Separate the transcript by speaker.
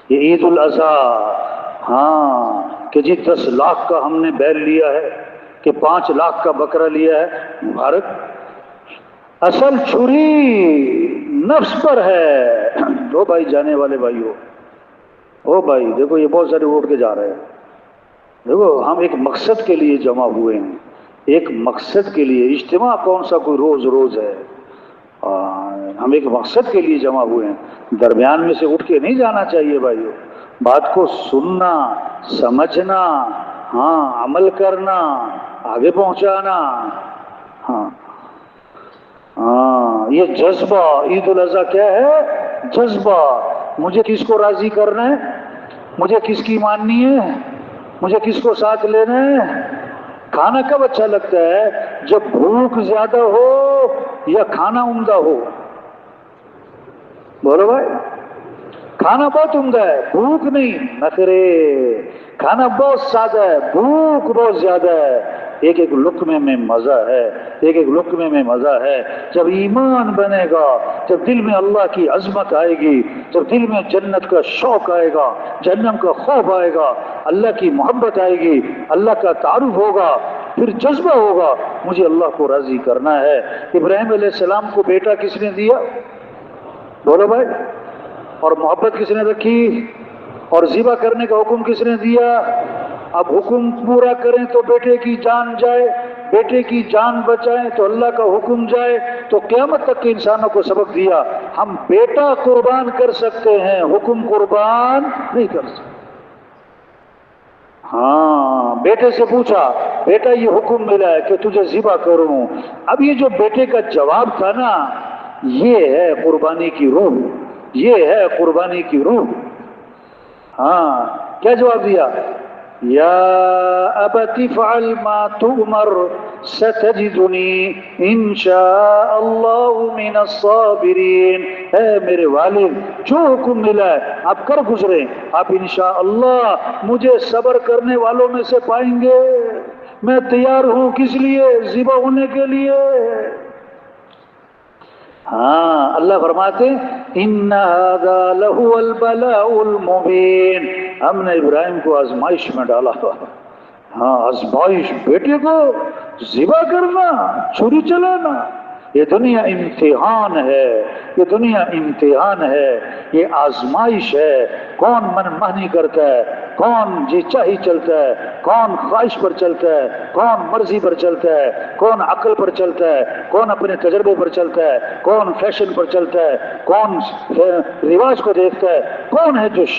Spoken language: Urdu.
Speaker 1: یہ عید الاضحیٰ، ہاں کہ جی 10 لاکھ کا ہم نے بیل لیا ہے کہ 5 لاکھ کا بکرا لیا ہے، مبارک۔ اصل چھری نفس پر ہے۔ دو بھائی جانے والے بھائیو، او بھائی دیکھو یہ بہت سارے اٹھ کے جا رہے ہیں، دیکھو ہم ایک مقصد کے لیے جمع ہوئے ہیں، ایک مقصد کے لیے۔ اجتماع کون سا کوئی روز روز ہے، ہم ایک مقصد کے لیے جمع ہوئے ہیں، درمیان میں سے اٹھ کے نہیں جانا چاہیے بھائیو۔ بات کو سننا، سمجھنا، ہاں عمل کرنا، آگے پہنچانا، ہاں ہاں یہ جذبہ عید الاضحیٰ کیا ہے؟ جذبہ۔ مجھے کس کو راضی کرنا ہے، مجھے کس کی ماننی ہے، مجھے کس کو ساتھ لینا ہے۔ کھانا کب اچھا لگتا ہے؟ جب بھوک زیادہ ہو یا کھانا عمدہ ہو؟ بولو بھائی، کھانا بہت عمدہ ہے، بھوک نہیں، نخرے۔ کھانا بہت سادہ ہے، بھوک بہت زیادہ ہے۔ ایک ایک لقمے میں مزہ ہے، ایک ایک لقمے میں مزہ ہے۔ جب ایمان بنے گا، جب دل میں اللہ کی عظمت آئے گی، جب دل میں جنت کا شوق آئے گا، جہنم کا خوف آئے گا، اللہ کی محبت آئے گی، اللہ کا تعارف ہوگا، پھر جذبہ ہوگا مجھے اللہ کو راضی کرنا ہے۔ ابراہیم علیہ السلام کو بیٹا کس نے دیا؟ بولو بھائی، اور محبت کس نے رکھی؟ اور ذبح کرنے کا حکم کس نے دیا؟ اب حکم پورا کریں تو بیٹے کی جان جائے، بیٹے کی جان بچائیں تو اللہ کا حکم جائے۔ تو قیامت تک کے انسانوں کو سبق دیا، ہم بیٹا قربان کر سکتے ہیں، حکم قربان نہیں کر سکتے۔ ہاں بیٹے سے پوچھا، بیٹا یہ حکم ملا ہے کہ تجھے ذبح کروں۔ اب یہ جو بیٹے کا جواب تھا نا، یہ ہے قربانی کی روح، یہ ہے قربانی کی روح۔ ہاں کیا جواب دیا؟ یا ابت افعل ما تؤمر ستجدنی انشاء اللہ من الصابرین۔ اے میرے والد، جو حکم ملا ہے آپ کر گزرے، آپ انشاءاللہ مجھے صبر کرنے والوں میں سے پائیں گے۔ میں تیار ہوں کس لیے؟ ذبح ہونے کے لیے۔ ہاں اللہ فرماتے ان ھذا لہو البلاء المبین۔ ہم نے ابراہیم کو آزمائش میں ڈالا، ہاں آزمائش، بیٹے کو ذبح کرنا، چھری چلانا۔ یہ دنیا امتحان ہے، یہ دنیا امتحان ہے، یہ آزمائش ہے۔ کون من مانی کرتا ہے، کون جی چاہی چلتا ہے، کون خواہش پر چلتا ہے، کون مرضی پر چلتا ہے، کون عقل پر چلتا ہے، کون اپنے تجربے پر چلتا ہے، کون فیشن پر چلتا ہے، کون رواج کو دیکھتا ہے، کون ہے جو